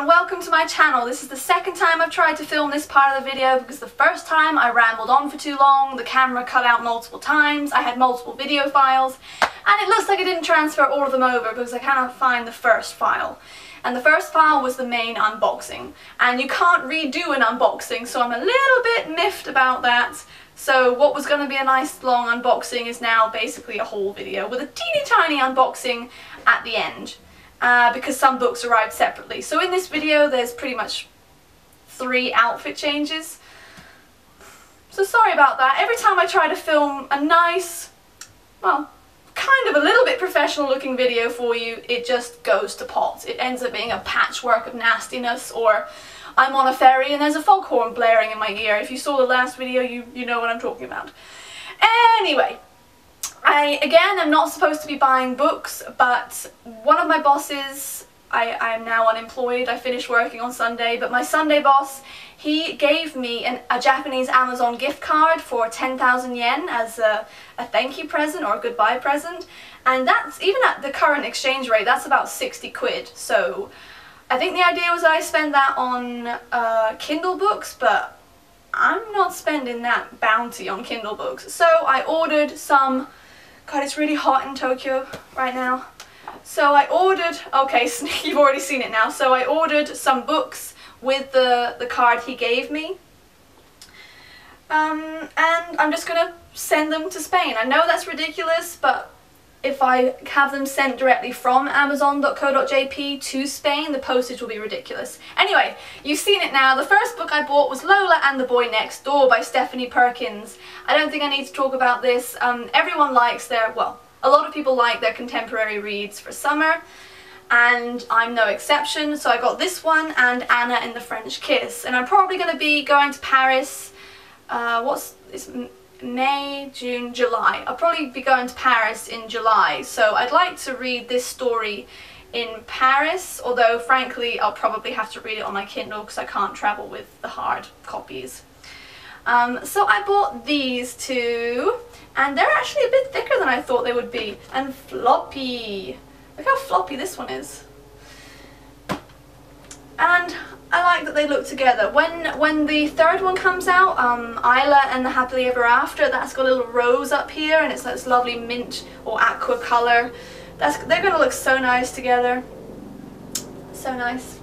and welcome to my channel. This is the second time I've tried to film this part of the video because the first time I rambled on for too long, the camera cut out multiple times, I had multiple video files, and it looks like I didn't transfer all of them over because I cannot find the first file. And the first file was the main unboxing, and you can't redo an unboxing, so I'm a little bit miffed about that. So what was going to be a nice long unboxing is now basically a whole video with a teeny tiny unboxing at the end. Because some books arrived separately. So in this video there's pretty much 3 outfit changes. So sorry about that. Every time I try to film a nice, well, kind of a little bit professional looking video for you, it just goes to pot. It ends up being a patchwork of nastiness, or I'm on a ferry and there's a foghorn blaring in my ear. If you saw the last video, you know what I'm talking about. Anyway. I, again, am not supposed to be buying books, but one of my bosses, I am now unemployed, I finished working on Sunday, but my Sunday boss, he gave me a Japanese Amazon gift card for 10,000 yen as a thank you present or a goodbye present, and that's, even at the current exchange rate, that's about 60 quid, so I think the idea was that I spend that on Kindle books, but I'm not spending that bounty on Kindle books, so I ordered some. God, it's really hot in Tokyo right now. So I ordered, okay, you've already seen it now. So I ordered some books with the card he gave me. And I'm just gonna send them to Spain. I know that's ridiculous, but if I have them sent directly from amazon.co.jp to Spain, the postage will be ridiculous. Anyway, you've seen it now. The first book I bought was Lola and the Boy Next Door by Stephanie Perkins. I don't think I need to talk about this. Everyone likes their, well, a lot of people like their contemporary reads for summer, and I'm no exception. So I got this one and Anna and the French Kiss. And I'm probably going to be going to Paris, May, June, July. I'll probably be going to Paris in July, so I'd like to read this story in Paris, although frankly I'll probably have to read it on my Kindle because I can't travel with the hard copies. So I bought these two, and they're actually a bit thicker than I thought they would be, and floppy. Look how floppy this one is. And I like that they look together. When the third one comes out, Isla and the Happily Ever After, that's got a little rose up here, and it's this lovely mint or aqua colour. They're going to look so nice together. So nice.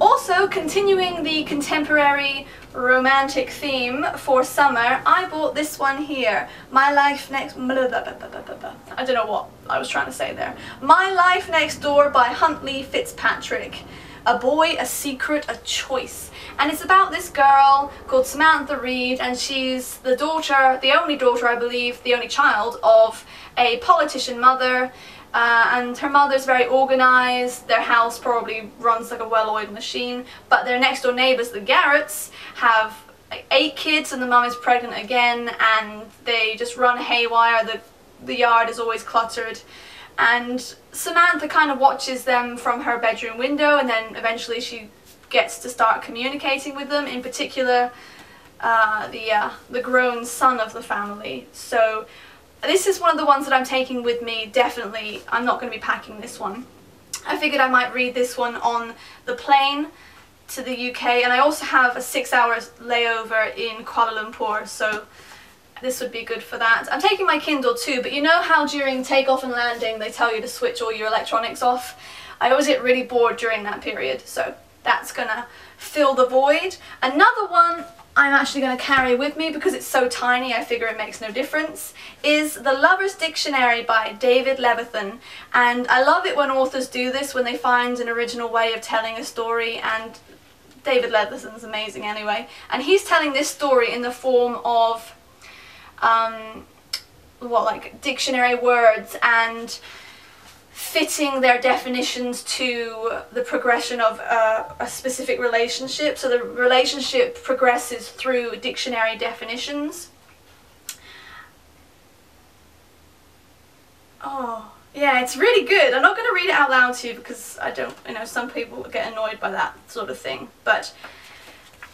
Also, continuing the contemporary romantic theme for summer, I bought this one here. My Life Next... I don't know what I was trying to say there. My Life Next Door by Huntley Fitzpatrick. A boy, a secret, a choice. And it's about this girl called Samantha Reed, and she's the daughter, the only daughter I believe, the only child of a politician mother. And her mother's very organised, their house probably runs like a well-oiled machine, but their next door neighbours, the Garretts, have like 8 kids and the mum is pregnant again, and they just run haywire, the yard is always cluttered, and Samantha kind of watches them from her bedroom window, and then eventually she gets to start communicating with them, in particular the grown son of the family. So this is one of the ones that I'm taking with me, definitely. I'm not going to be packing this one. I figured I might read this one on the plane to the UK, and I also have a 6-hour layover in Kuala Lumpur, so this would be good for that. I'm taking my Kindle too, but you know how during takeoff and landing they tell you to switch all your electronics off? I always get really bored during that period, so that's gonna fill the void. Another one I'm actually going to carry with me because it's so tiny, I figure it makes no difference, is The Lover's Dictionary by David Levithan. And I love it when authors do this, when they find an original way of telling a story, and David Levithan's amazing anyway. And he's telling this story in the form of, like dictionary words and fitting their definitions to the progression of a specific relationship. So the relationship progresses through dictionary definitions. Oh, yeah, it's really good. I'm not going to read it out loud to you because I don't, some people get annoyed by that sort of thing. But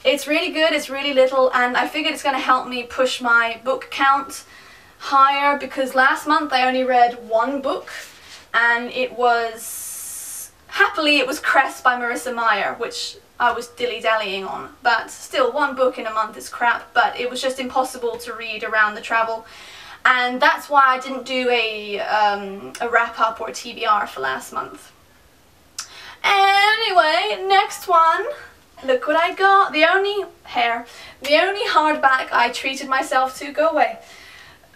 it's really good, it's really little, and I figured it's going to help me push my book count higher because last month I only read 1 book. And it was Happily, it was Crest by Marissa Meyer, which I was dilly-dallying on, but still, one book in a month is crap, but it was just impossible to read around the travel, and that's why I didn't do a wrap-up or a TBR for last month. Anyway, next one. Look what I got. The only hardback I treated myself to, go away.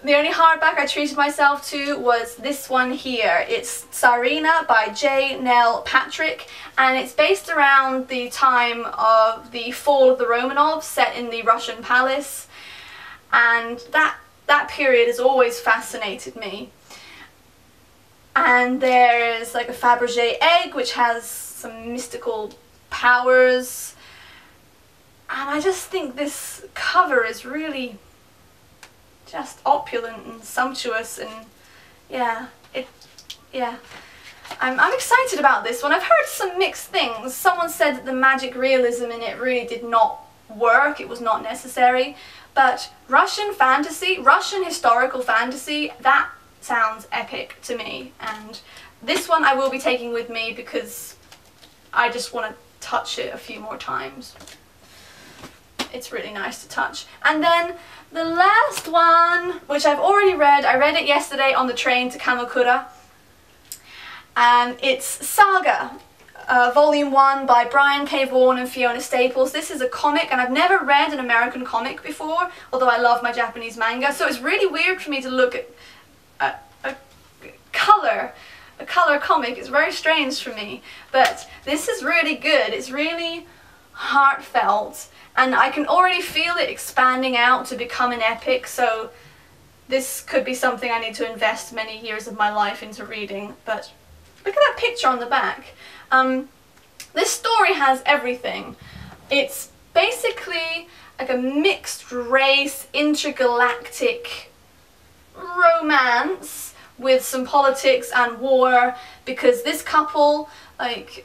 The only hardback I treated myself to was this one here. It's Tsarina by J. Nell Patrick, and it's based around the time of the fall of the Romanovs, set in the Russian palace, and that period has always fascinated me. And there's like a Fabergé egg which has some mystical powers, and I just think this cover is really just opulent and sumptuous, and yeah, I'm excited about this one. I've heard some mixed things. Someone said that the magic realism in it really did not work, it was not necessary, but Russian fantasy, Russian historical fantasy, that sounds epic to me, and this one I will be taking with me because I just want to touch it a few more times. It's really nice to touch. And then the last one, which I've already read, I read it yesterday on the train to Kamakura, and it's Saga, Volume 1 by Brian K. Vaughan and Fiona Staples. This is a comic, and I've never read an American comic before, although I love my Japanese manga, so it's really weird for me to look at a color comic. It's very strange for me, but this is really good. It's really heartfelt, and I can already feel it expanding out to become an epic, so this could be something I need to invest many years of my life into reading. But look at that picture on the back. This story has everything. It's basically like a mixed race, intergalactic romance with some politics and war, because this couple, like,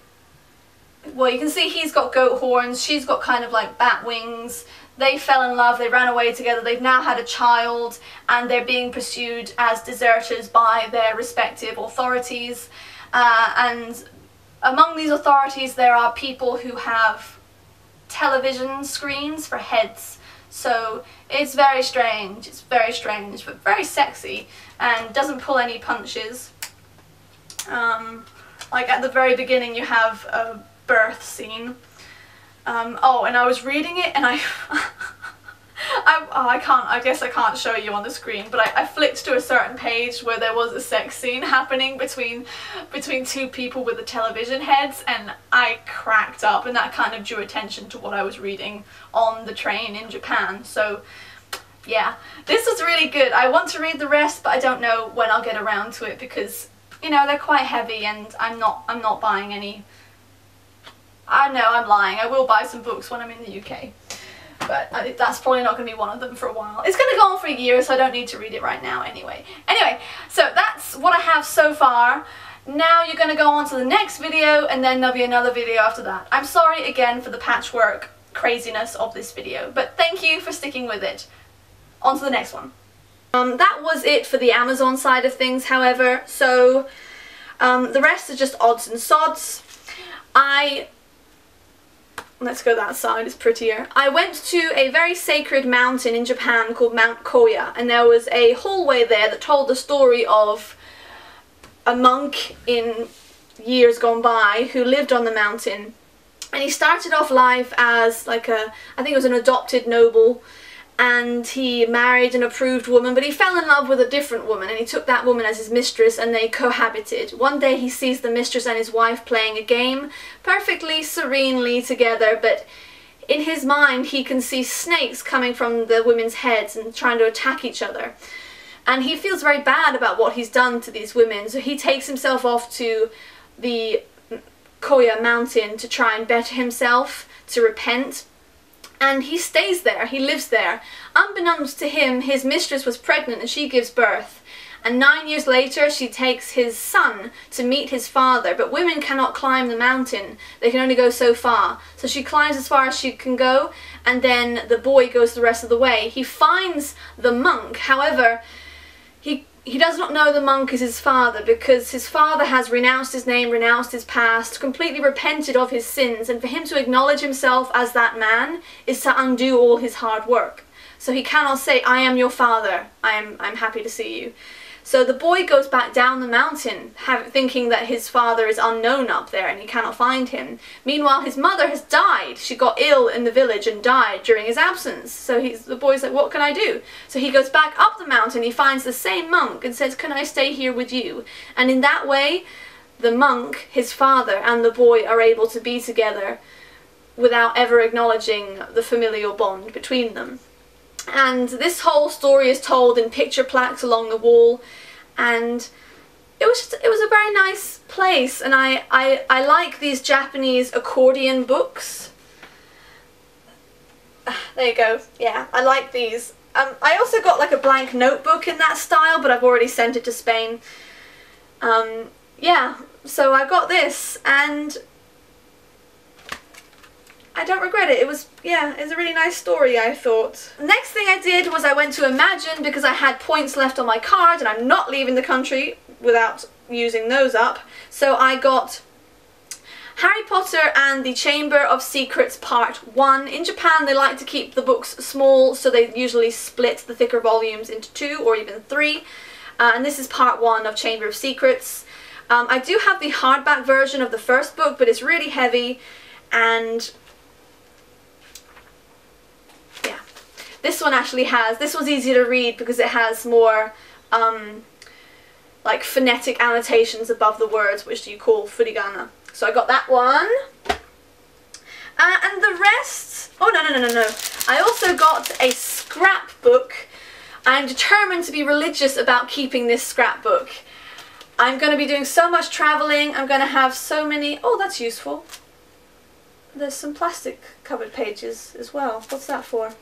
well, you can see he's got goat horns, she's got kind of like bat wings. They fell in love, they ran away together, they've now had a child, and they're being pursued as deserters by their respective authorities. And among these authorities there are people who have television screens for heads. So it's very strange, but very sexy, and doesn't pull any punches. Like at the very beginning you have a birth scene. Oh, and I was reading it and I guess I can't show you on the screen, but I flicked to a certain page where there was a sex scene happening between two people with the television heads, and I cracked up, and that kind of drew attention to what I was reading on the train in Japan. So yeah, this was really good. I want to read the rest, but I don't know when I'll get around to it because, you know, they're quite heavy, and I'm not buying any. I know I'm lying, I will buy some books when I'm in the UK, but that's probably not going to be one of them for a while. It's going to go on for a year, so I don't need to read it right now anyway. Anyway, so that's what I have so far. Now you're going to go on to the next video, and then there'll be another video after that. I'm sorry again for the patchwork craziness of this video, but thank you for sticking with it. On to the next one. That was it for the Amazon side of things, however, so the rest is just odds and sods. Let's go that side, it's prettier. I went to a very sacred mountain in Japan called Mount Koya, and there was a hallway there that told the story of a monk in years gone by who lived on the mountain. And he started off life as like I think it was an adopted noble, and he married an approved woman, but he fell in love with a different woman, and he took that woman as his mistress, and they cohabited. One day he sees the mistress and his wife playing a game, perfectly serenely together, but in his mind he can see snakes coming from the women's heads and trying to attack each other. And he feels very bad about what he's done to these women, so he takes himself off to the Koya mountain to try and better himself, to repent. And he stays there, he lives there. Unbeknownst to him, his mistress was pregnant and she gives birth. And 9 years later, she takes his son to meet his father. But women cannot climb the mountain, they can only go so far. So she climbs as far as she can go, and then the boy goes the rest of the way. He finds the monk, however, he does not know the monk is his father because his father has renounced his name, renounced his past, completely repented of his sins, and for him to acknowledge himself as that man is to undo all his hard work. So he cannot say, I am your father, I'm happy to see you. So the boy goes back down the mountain, thinking that his father is unknown up there and he cannot find him. Meanwhile, his mother has died. She got ill in the village and died during his absence. So the boy's like, what can I do? So he goes back up the mountain, he finds the same monk and says, can I stay here with you? And in that way, the monk, his father, and the boy are able to be together without ever acknowledging the familial bond between them. And this whole story is told in picture plaques along the wall, and it was a very nice place. And I like these Japanese accordion books. There you go. Yeah, I like these. I also got like a blank notebook in that style, but I've already sent it to Spain. Yeah, so I got this, and I don't regret it. It was a really nice story, I thought. Next thing I did was I went to Imagine because I had points left on my card and I'm not leaving the country without using those up. So I got Harry Potter and the Chamber of Secrets Part 1. In Japan they like to keep the books small, so they usually split the thicker volumes into 2 or even 3. And this is Part 1 of Chamber of Secrets. I do have the hardback version of the first book, but it's really heavy, and this one actually has, this was easier to read because it has more like phonetic annotations above the words, which you call furigana. So I got that one. And the rest, oh no. I also got a scrapbook. I'm determined to be religious about keeping this scrapbook. I'm going to be doing so much traveling, I'm going to have so many, oh that's useful. There's some plastic covered pages as well. What's that for?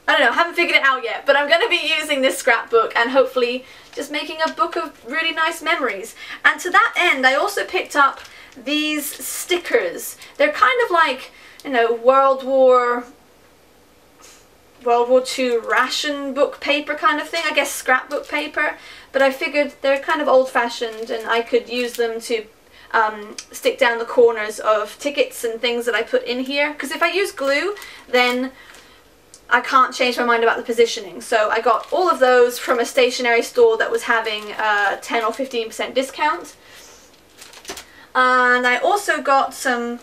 I don't know, I haven't figured it out yet, but I'm going to be using this scrapbook and hopefully just making a book of really nice memories. And to that end, I also picked up these stickers. They're kind of like, you know, World War II ration book paper kind of thing, I guess scrapbook paper, but I figured they're kind of old-fashioned and I could use them to stick down the corners of tickets and things that I put in here, because if I use glue, then I can't change my mind about the positioning. So I got all of those from a stationery store that was having a 10 or 15% discount. And I also got some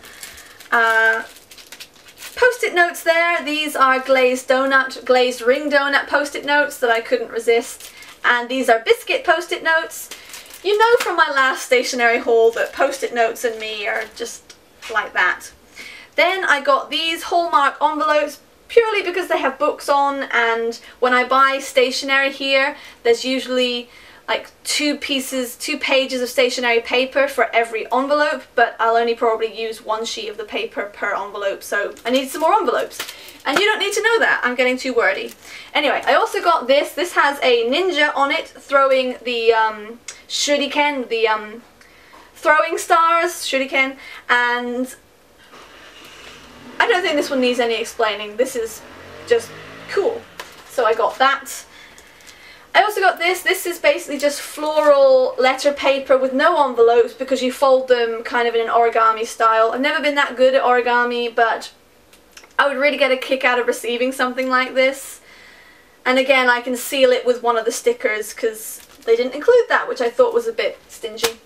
post-it notes there. These are glazed ring donut post-it notes that I couldn't resist. And these are biscuit post-it notes. You know from my last stationery haul that post-it notes and me are just like that. Then I got these Hallmark envelopes, purely because they have books on, and when I buy stationery here, there's usually like 2 pages of stationery paper for every envelope, but I'll only probably use 1 sheet of the paper per envelope, so I need some more envelopes. And you don't need to know that, I'm getting too wordy. Anyway, I also got this. This has a ninja on it throwing the shuriken, the throwing stars, shuriken, and I don't think this one needs any explaining. This is just cool. So I got that. I also got this. This is basically just floral letter paper with no envelopes because you fold them kind of in an origami style. I've never been that good at origami, but I would really get a kick out of receiving something like this. And again, I can seal it with one of the stickers because they didn't include that, which I thought was a bit stingy.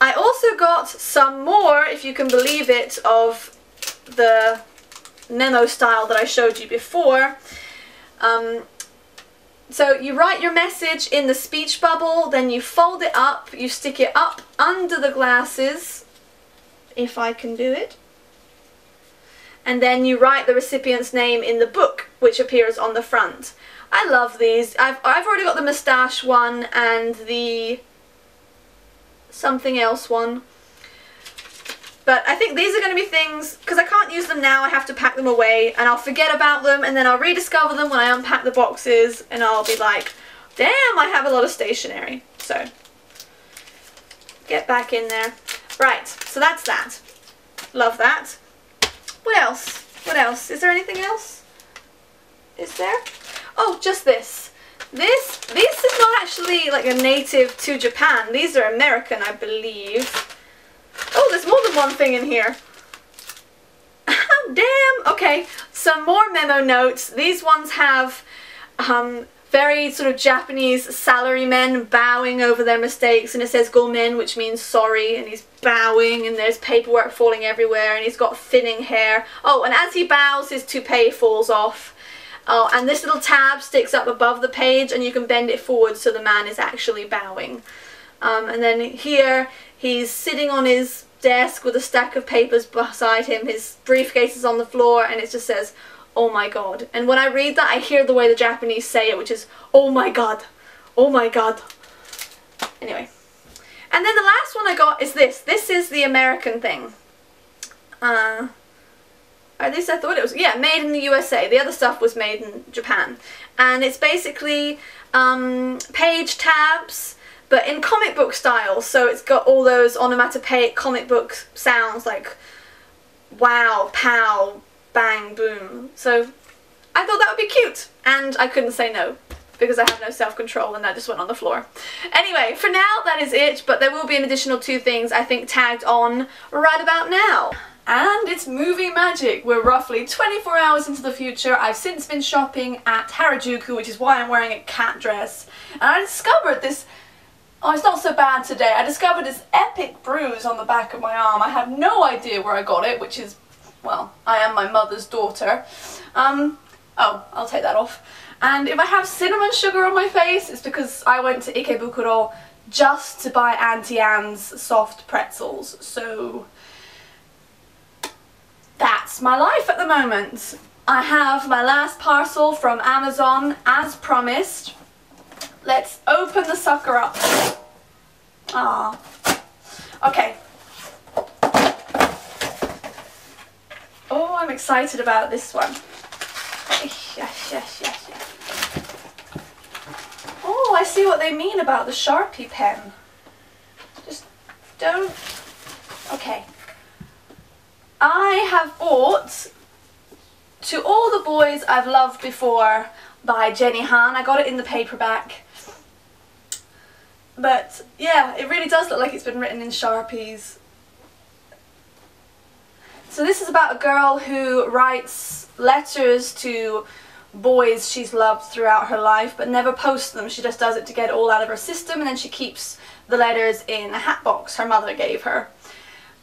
I also got some more, if you can believe it, of the memo style that I showed you before. So you write your message in the speech bubble, then you fold it up, you stick it up under the glasses, if I can do it, and then you write the recipient's name in the book, which appears on the front. I love these. I've already got the moustache one and the something else one, but I think these are going to be things, because I can't use them now, I have to pack them away and I'll forget about them, and then I'll rediscover them when I unpack the boxes and I'll be like, damn, I have a lot of stationery. So get back in there. Right, so that's that. Love that. What else? What else? Is there anything else? Is there? Oh, just this. This is not actually like a native to Japan. These are American, I believe. Oh, there's more than one thing in here. Damn! Okay, some more memo notes. These ones have very sort of Japanese salarymen bowing over their mistakes, and it says gomen, which means sorry, and he's bowing, and there's paperwork falling everywhere, and he's got thinning hair. Oh, and as he bows, his toupee falls off. Oh, and this little tab sticks up above the page, and you can bend it forward so the man is actually bowing. And then here, he's sitting on his desk with a stack of papers beside him, his briefcase is on the floor, and it just says, "Oh my god." And when I read that, I hear the way the Japanese say it, which is, "Oh my god, oh my god." Anyway. And then the last one I got is this. This is the American thing. At least I thought it was, yeah, made in the USA. The other stuff was made in Japan. And it's basically page tabs, but in comic book style. So it's got all those onomatopoeic comic book sounds like wow, pow, bang, boom. So I thought that would be cute, and I couldn't say no because I have no self-control, and that just went on the floor. Anyway, for now that is it, but there will be an additional 2 things I think tagged on right about now. And it's movie magic. We're roughly 24 hours into the future. I've since been shopping at Harajuku, which is why I'm wearing a cat dress, and I discovered this. Oh, it's not so bad today. I discovered this epic bruise on the back of my arm. I have no idea where I got it, which is, well, I am my mother's daughter. Oh, I'll take that off. And if I have cinnamon sugar on my face, it's because I went to Ikebukuro just to buy Auntie Anne's soft pretzels. So that's my life at the moment. I have my last parcel from Amazon as promised. Let's open the sucker up. Ah. Okay. Oh, I'm excited about this one. Yes, yes, yes, yes. Oh, I see what they mean about the Sharpie pen. Just don't... Okay. I have bought To All the Boys I've Loved Before by Jenny Han. I got it in the paperback. But yeah, it really does look like it's been written in Sharpies. So this is about a girl who writes letters to boys she's loved throughout her life but never posts them. She just does it to get it all out of her system, and then she keeps the letters in a hat box her mother gave her.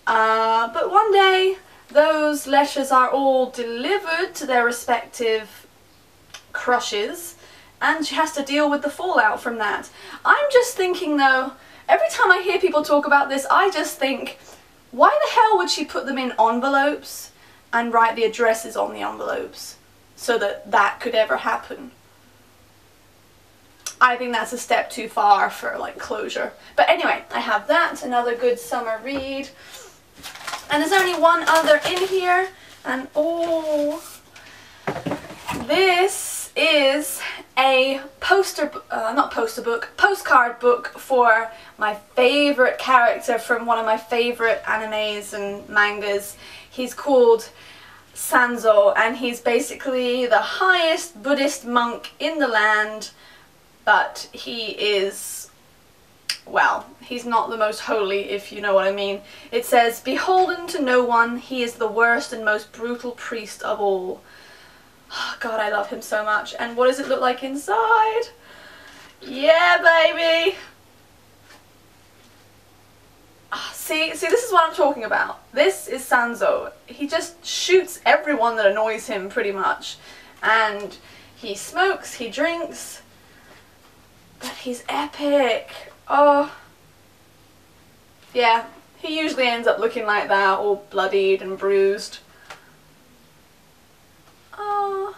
But one day those letters are all delivered to their respective crushes, and she has to deal with the fallout from that. I'm just thinking though, every time I hear people talk about this, I just think, why the hell would she put them in envelopes and write the addresses on the envelopes so that that could ever happen? I think that's a step too far for like closure. But anyway, I have that, another good summer read. And there's only one other in here, and oh, this is a postcard book for my favorite character from one of my favorite animes and mangas. He's called Sanzo, and he's basically the highest Buddhist monk in the land, but he is, well, he's not the most holy, if you know what I mean. It says, "Beholden to no one, he is the worst and most brutal priest of all." Oh, God, I love him so much. And what does it look like inside? Yeah, baby! See, this is what I'm talking about. This is Sanzo. He just shoots everyone that annoys him, pretty much. And he smokes, he drinks, but he's epic. Oh. Yeah, he usually ends up looking like that, all bloodied and bruised. Oh.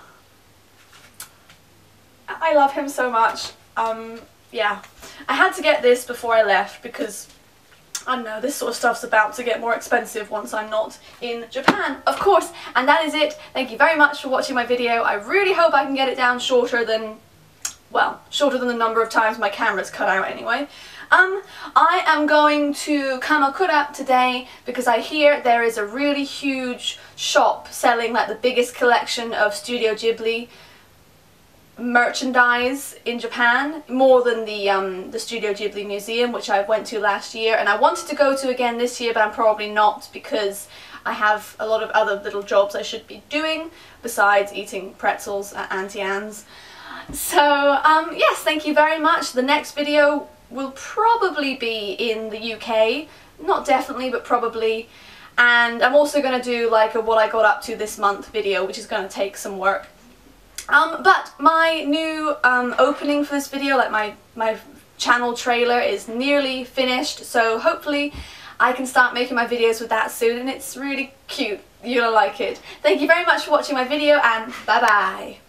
I love him so much. Yeah. I had to get this before I left because, I don't know, this sort of stuff's about to get more expensive once I'm not in Japan, of course. And that is it. Thank you very much for watching my video. I really hope I can get it down shorter than, well, shorter than the number of times my camera's cut out anyway. I am going to Kamakura today because I hear there is a really huge shop selling like the biggest collection of Studio Ghibli merchandise in Japan, more than the Studio Ghibli Museum, which I went to last year, and I wanted to go to again this year, but I'm probably not, because I have a lot of other little jobs I should be doing besides eating pretzels at Auntie Anne's. So yes, thank you very much. The next video will probably be in the UK, not definitely, but probably. And I'm also going to do like a what I got up to this month video, which is going to take some work. But my new opening for this video, like my channel trailer, is nearly finished, so hopefully I can start making my videos with that soon, and it's really cute. You'll like it. Thank you very much for watching my video, and bye bye!